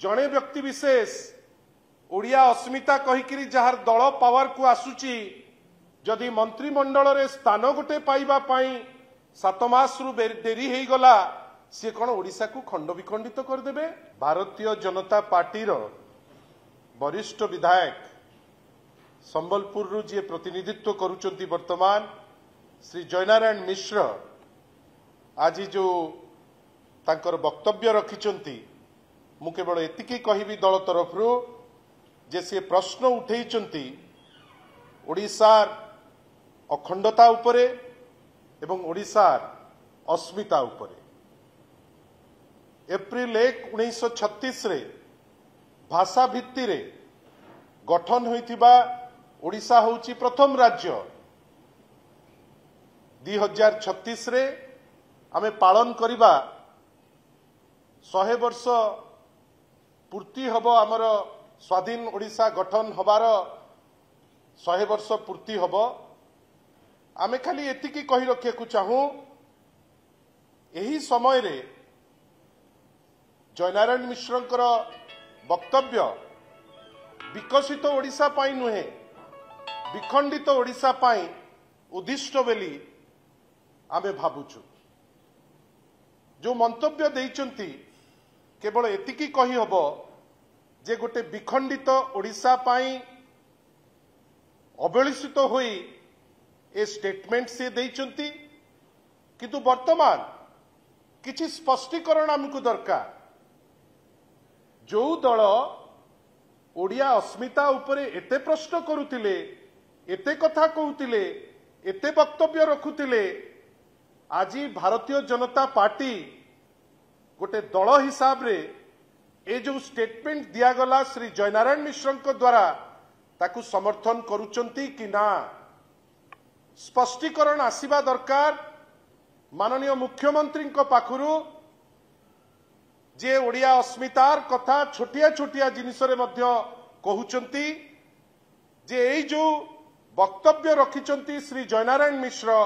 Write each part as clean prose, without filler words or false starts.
जड़े व्यक्ति विशेष ओडिया अस्मिता कहीकि जार दल पावर को आसुची जदि मंत्रिमंडल रे स्थान गोटे पाइबा पाई 7 मास रु डेरी हो गला सी कौन ओडिशा को खंड विखंडित करदेबे। भारतीय जनता पार्टी रो वरिष्ठ विधायक संबलपुर रु जी प्रतिनिधित्व करुचंती वर्तमान श्री जयनारायण मिश्र आज जो तांकर वक्तव्य रखिचंती मु केवल एतिकी कहिबी दल तरफ जे से प्रश्न उठेइचंती ओडिशार अखंडता उपरे एवं ओडिशार अस्मिता उपरे। एप्रिल 1, 1936 रे भाषा भित्ति रे गठन होइथिबा ओडिशा होउची प्रथम राज्य। 2036 रे आमे पालन करिबा 100 वर्ष पूर्ति हब आमर स्वाधीन ओडिशा गठन हबार 100 वर्ष पूर्ति हब। आमे खाली एतिकी कही रखिया को चाहूं एही समय रे जयनारायण मिश्रंकर वक्तव्य विकसित ओडिशा पाई नुहे विखंडित ओडिशा पाई उद्दिष्ट बेली आमे भाबुचु। जो मंतव्य देइचंती केवल एतिकी कही हब जे गोटे विखंडित ओडिशा पाई अबलिषित होई ए स्टेटमेंट से देइचंती किंतु वर्तमान किछि स्पष्टीकरण हमकु दरकार। जो दल ओडिया अस्मिता उपरे एते प्रश्न करुतिले एते कथा कहूतिले एते वक्तव्य रखुतिले आज भारतीय जनता पार्टी गोटे दल हिसाब रे ए जो स्टेटमेंट दियागला श्री जयनारायण मिश्र द्वारा ताकू समर्थन करुचंती कि ना स्पष्टीकरण आसीबा दरकार। माननीय मुख्यमंत्री पाखुरु जे ओडिया अस्मितार कथा छोटिया छोटिया जिनिस रे मध्य कहउचंती जे एई जो वक्तव्य रखिचंती श्री जयनारायण मिश्र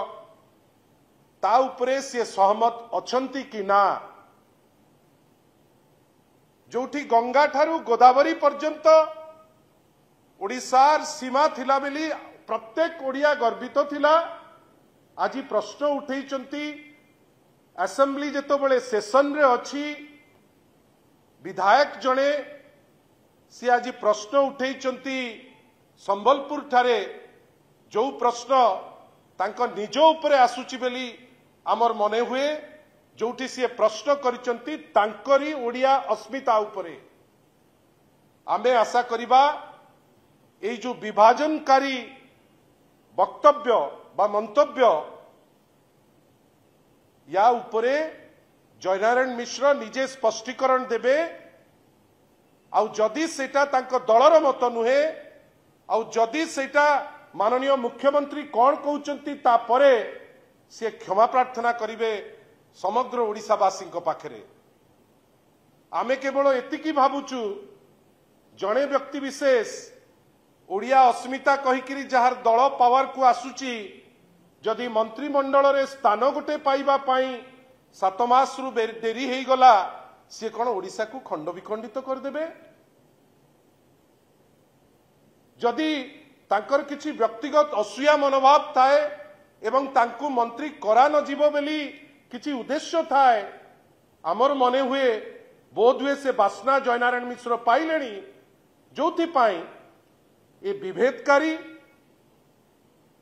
ता उपरे से सहमत अछंती कि ना। जोठी गंगा ठारू गोदावरी पर्यंत ओडिशार सीमा थिला बेली प्रत्येक ओडिया गर्वित थिला। आज प्रश्न उठेइचंती असेंबली जेतबेले सेशन रे अछि विधायक जणे सी आज प्रश्न उठेइचंती संबलपुर ठारे जो प्रश्न तांको निज उपरे आसुची बेली आमर मने हुए जोठी सी प्रश्न करिचंती तांकरी ओडिया अस्मिता उपरे। आमे आशा करिबा एई जो विभाजनकारी वक्तव्य बा मंतव्य या उपरे जयनारायण मिश्र निजे स्पष्टीकरण देबे। आउ जदि सेटा तांको दलर मत नुहे आउ जदि सेटा माननीय मुख्यमंत्री कौन कहउचंती तापरे से क्षमा प्रार्थना करिवे समग्र ओडिशावासी पाखरे। आमे केवल एतिकी भाबुचु जड़े व्यक्ति विशेष ओडिया अस्मिता कहीकि जार दल पावर को आसुची जदि मंत्रिमंडल रे स्थान गोटे पाइबा पाई 7 मास रु डेरी हो गला सी कौन ओडिशा को खंड विखंडित करदेबे। जदि तांकर किछि व्यक्तिगत असूया मनोभाव थाए एवं तांकु मंत्री करा न जीव बेली किछि उद्देश्य थाए आमर मने हुए बोध हुए से बासना जयनारायण मिश्र पाइलेनी जोथि पाई ए विभेदकारी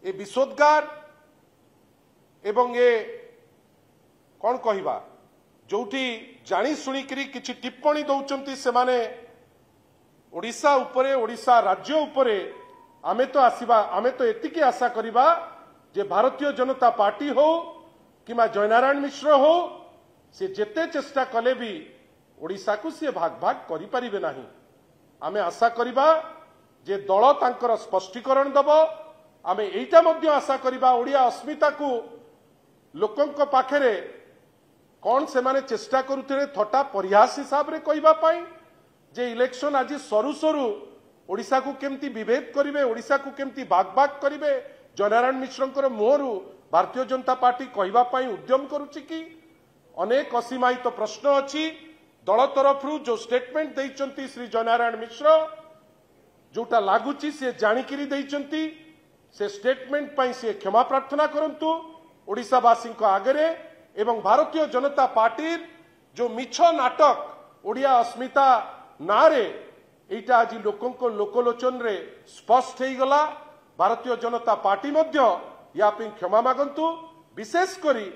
ए विशोधगार एवं ए कौन कहिबा जोठी जानी शुणिकरी किछि टिप्पणी दौचंती से माने ओडिशा उपरे ओडिशा राज्य उपरे आमे तो एतिकी आशा करिबा जे भारतीय जनता पार्टी हो किमा जयनारायण मिश्र हो से जेते चेष्टा कले भी ओडिशा को सी भाग भाग करि परिबे नाही। आमे आशा करिबा जे दल तांकर स्पष्टीकरण दब। आमे एइटा मध्य आशा करिबा ओडिया अस्मिता को लोकंक पाखरे कौन से माने चेष्टा करुथिले थटा परिहास हिसाब रे कहिबा पाई जे इलेक्शन आज सरू सरू ओडिशा को केमती विभेद करिवे ओडिशा को केमती भाग भाग करिवे जयनारायण मिश्रंकर मुहरु भारतीय जनता पार्टी कहवा उद्यम करुच्ची कि अनेक असीमायित प्रश्न अच्छी दल तरफ जो स्टेटमेंट देइचंती श्री जयनारायण मिश्र जोटा लागुची से जाणिकी देइचंती से स्टेटमेंट पाई से क्षमा प्रार्थना करंतु ओडिशावासी आगरे एवं भारतीय जनता पार्टी जो मिछ नाटक ओडिया अस्मिता नारे एटा आज लोकलोचन रे स्पष्ट हो गला। भारतीय जनता पार्टी मध्य या क्षमा मागंतु विशेष करी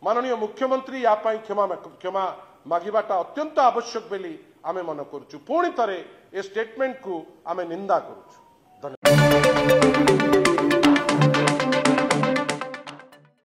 माननीय मुख्यमंत्री या क्षमा मागिबाटा अत्यंत आवश्यक बोली आमे मन करूछु। पुणी थरे ए स्टेटमेंट को आमे निंदा करूछु।